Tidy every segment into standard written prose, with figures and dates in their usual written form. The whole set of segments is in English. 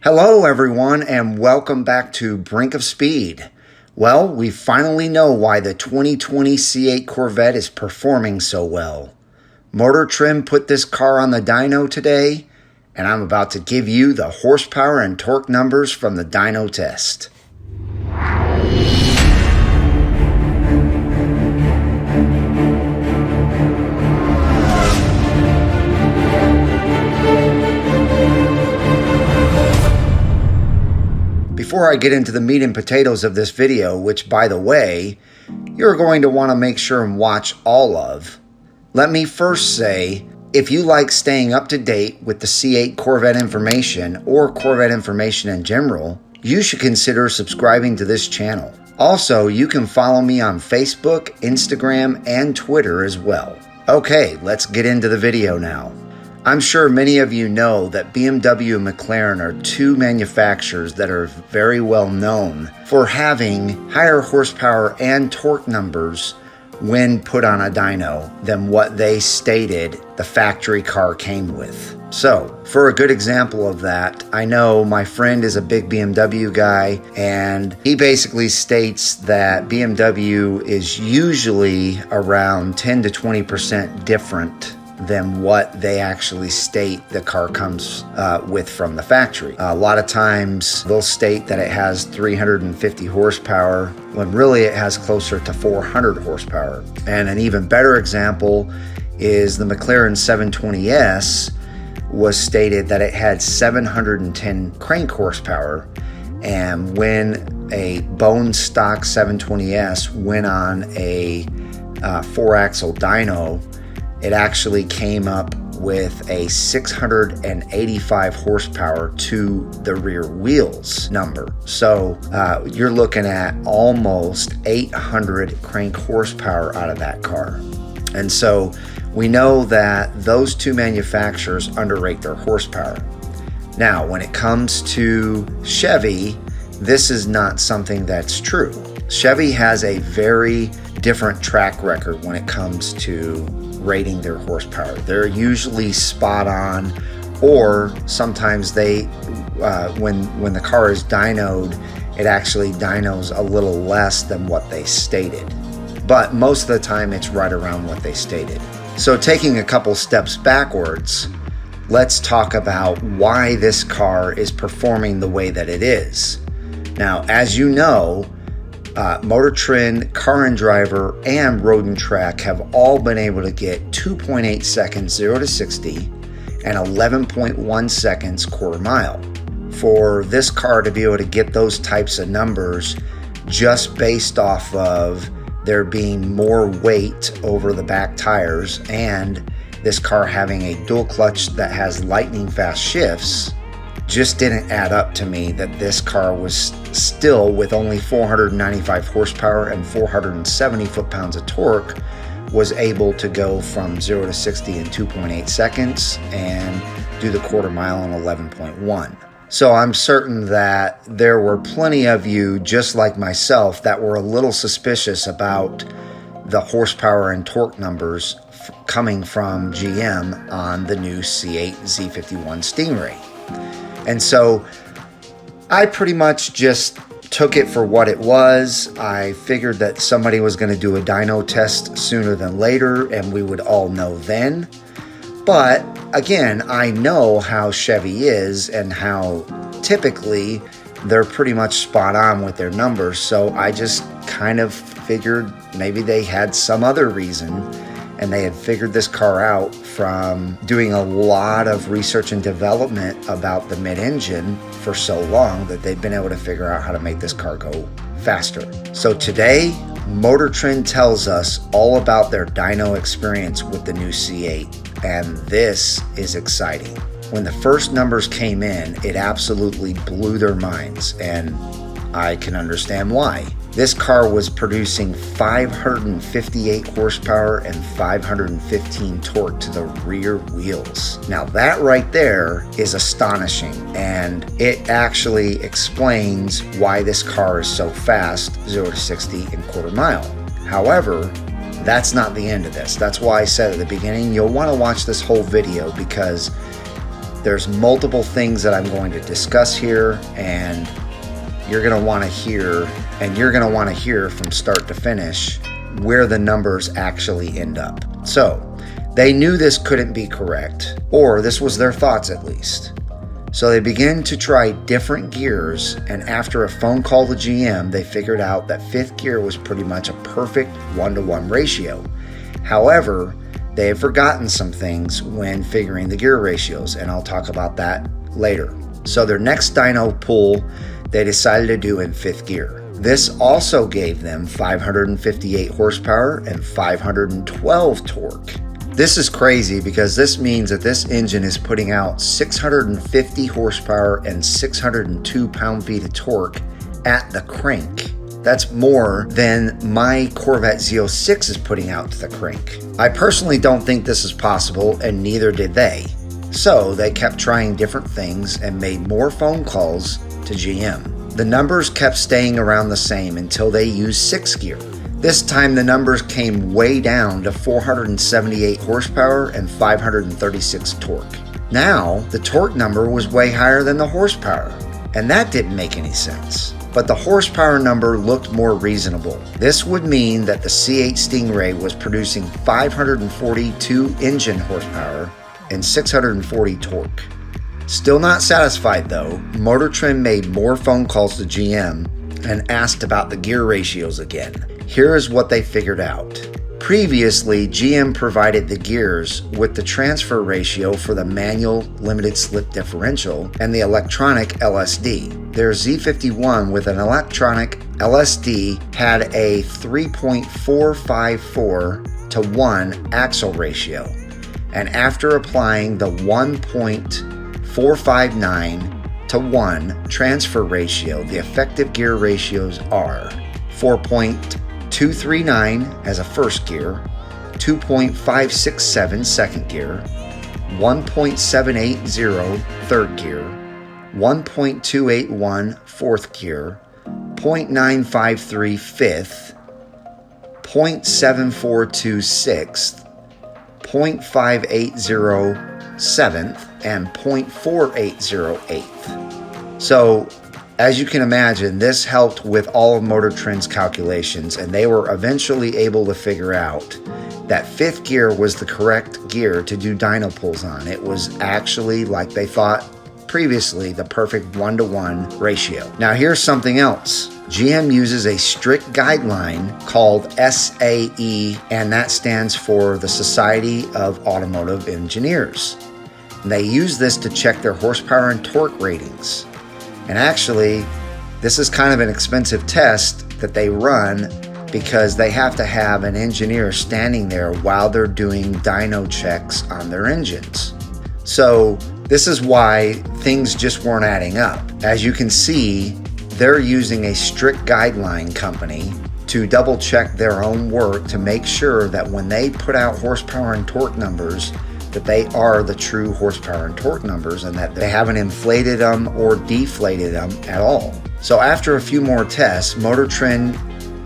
Hello everyone and welcome back to Brink of Speed. Well, we finally know why the 2020 C8 Corvette is performing so well. MotorTrend put this car on the dyno today, and I'm about to give you the horsepower and torque numbers from the dyno test. Before I get into the meat and potatoes of this video, which by the way, you're going to want to make sure and watch all of, let me first say, if you like staying up to date with the C8 Corvette information or Corvette information in general, you should consider subscribing to this channel. Also, you can follow me on Facebook, Instagram, and Twitter as well. Okay, let's get into the video now. I'm sure many of you know that BMW and McLaren are two manufacturers that are very well known for having higher horsepower and torque numbers when put on a dyno than what they stated the factory car came with. So, for a good example of that, I know my friend is a big BMW guy, and he basically states that BMW is usually around 10 to 20% different than what they actually state the car comes with from the factory. A lot of times they'll state that it has 350 horsepower when really it has closer to 400 horsepower. And an even better example is the McLaren 720S was stated that it had 710 crank horsepower, and when a bone stock 720S went on a 4-axle dyno, it actually came up with a 685 horsepower to the rear wheels number. So you're looking at almost 800 crank horsepower out of that car. And so we know that those two manufacturers underrate their horsepower. Now, when it comes to Chevy, this is not something that's true. Chevy has a very different track record when it comes to rating their horsepower. They're usually spot on, or sometimes they, when the car is dynoed, it actually dynos a little less than what they stated. But most of the time it's right around what they stated. So taking a couple steps backwards, let's talk about why this car is performing the way that it is. Now, as you know, MotorTrend, Car and Driver, and Road and Track have all been able to get 2.8 seconds 0 to 60 and 11.1 seconds quarter mile. For this car to be able to get those types of numbers just based off of there being more weight over the back tires and this car having a dual clutch that has lightning fast shifts, just didn't add up to me that this car was still, with only 495 horsepower and 470 foot-pounds of torque, was able to go from 0 to 60 in 2.8 seconds and do the quarter mile in 11.1. So I'm certain that there were plenty of you, just like myself, that were a little suspicious about the horsepower and torque numbers coming from GM on the new C8 Z51 Stingray. And so I pretty much just took it for what it was. I figured that somebody was going to do a dyno test sooner than later, and we would all know then. But again, I know how Chevy is and how typically they're pretty much spot on with their numbers. So I just kind of figured maybe they had some other reason, and they had figured this car out from doing a lot of research and development about the mid-engine for so long that they've been able to figure out how to make this car go faster. So today, MotorTrend tells us all about their dyno experience with the new C8, and this is exciting. When the first numbers came in, it absolutely blew their minds, and I can understand why. This car was producing 558 horsepower and 515 torque to the rear wheels. Now that right there is astonishing, and it actually explains why this car is so fast, 0 to 60 in quarter mile. However, that's not the end of this. That's why I said at the beginning, you'll want to watch this whole video, because There's multiple things that I'm going to discuss here, and you're going to want to hear from start to finish where the numbers actually end up. So they knew this couldn't be correct, or this was their thoughts at least. So they began to try different gears, and after a phone call to GM, they figured out that fifth gear was pretty much a perfect 1-to-1 ratio. However, they had forgotten some things when figuring the gear ratios, and I'll talk about that later. So their next dyno pull, they decided to do in fifth gear. This also gave them 558 horsepower and 512 torque. This is crazy because this means that this engine is putting out 650 horsepower and 602 pound-feet of torque at the crank. That's more than my Corvette Z06 is putting out to the crank. I personally don't think this is possible, and neither did they. So they kept trying different things and made more phone calls to GM. The numbers kept staying around the same until they used sixth gear. This time the numbers came way down to 478 horsepower and 536 torque. Now the torque number was way higher than the horsepower, and that didn't make any sense. But the horsepower number looked more reasonable. This would mean that the C8 Stingray was producing 542 engine horsepower and 640 torque. Still not satisfied though, MotorTrend made more phone calls to GM and asked about the gear ratios again. Here is what they figured out. Previously, GM provided the gears with the transfer ratio for the manual limited slip differential and the electronic LSD. Their Z51 with an electronic LSD had a 3.454 to 1 axle ratio, and after applying the 1.459 to 1 transfer ratio, the effective gear ratios are 4.239 as a first gear, 2.567 second gear, 1.780 third gear, 1.281 fourth gear, 0.953 fifth, 0.742 sixth, 0.580 seventh, and 0.480 eighth. So as you can imagine, this helped with all of MotorTrend's calculations, and they were eventually able to figure out that fifth gear was the correct gear to do dyno pulls on. It was actually, like they thought previously, the perfect 1-to-1 ratio. Now here's something else. GM uses a strict guideline called SAE, and that stands for the Society of Automotive Engineers. And they use this to check their horsepower and torque ratings. And actually, this is kind of an expensive test that they run because they have to have an engineer standing there while they're doing dyno checks on their engines. So this is why things just weren't adding up. As you can see, they're using a strict guideline company to double check their own work to make sure that when they put out horsepower and torque numbers, that they are the true horsepower and torque numbers and that they haven't inflated them or deflated them at all. So after a few more tests, MotorTrend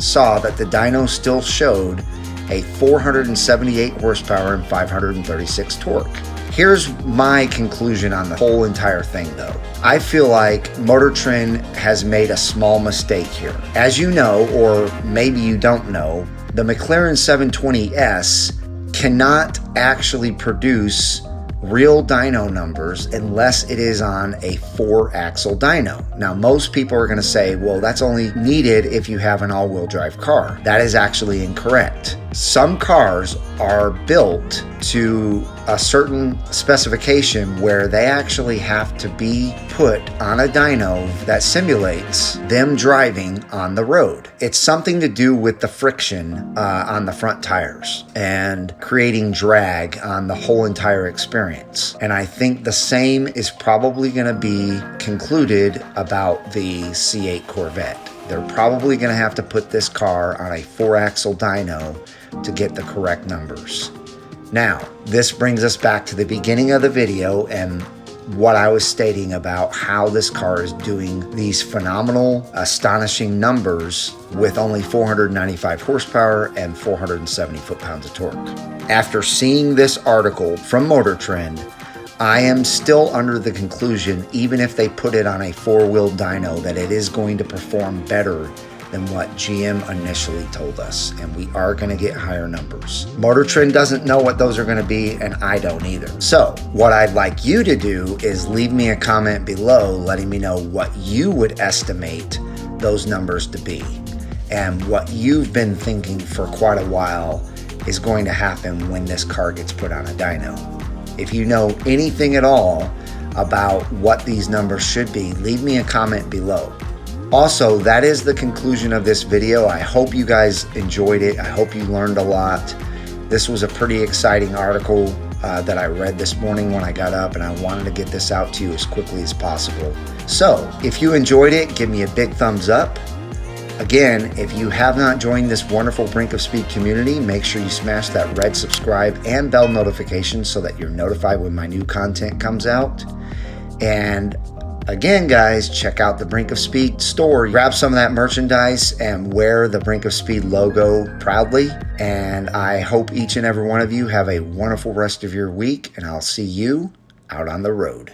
saw that the dyno still showed a 478 horsepower and 536 torque. Here's my conclusion on the whole entire thing though. I feel like MotorTrend has made a small mistake here. As you know, or maybe you don't know, the McLaren 720S cannot actually produce real dyno numbers unless it is on a 4-axle dyno. Now, most people are going to say, well, that's only needed if you have an all-wheel drive car. That is actually incorrect. Some cars are built to a certain specification where they actually have to be put on a dyno that simulates them driving on the road. It's something to do with the friction on the front tires and creating drag on the whole entire experience. And I think the same is probably going to be concluded about the C8 Corvette. They're probably going to have to put this car on a 4-axle dyno to get the correct numbers. Now, this brings us back to the beginning of the video and what I was stating about how this car is doing these phenomenal, astonishing numbers with only 495 horsepower and 470 foot-pounds of torque. After seeing this article from MotorTrend, I am still under the conclusion, even if they put it on a four-wheel dyno, that it is going to perform better than what GM initially told us, and we are going to get higher numbers. MotorTrend doesn't know what those are going to be, and I don't either. So what I'd like you to do is leave me a comment below letting me know what you would estimate those numbers to be, and what you've been thinking for quite a while is going to happen when this car gets put on a dyno. If you know anything at all about what these numbers should be, leave me a comment below. Also, that is the conclusion of this video. I hope you guys enjoyed it. I hope you learned a lot. This was a pretty exciting article that I read this morning when I got up, and I wanted to get this out to you as quickly as possible. So, if you enjoyed it, give me a big thumbs up. Again, if you have not joined this wonderful Brink of Speed community, make sure you smash that red subscribe and bell notification so that you're notified when my new content comes out. And again, guys, check out the Brink of Speed store. Grab some of that merchandise and wear the Brink of Speed logo proudly. And I hope each and every one of you have a wonderful rest of your week, and I'll see you out on the road.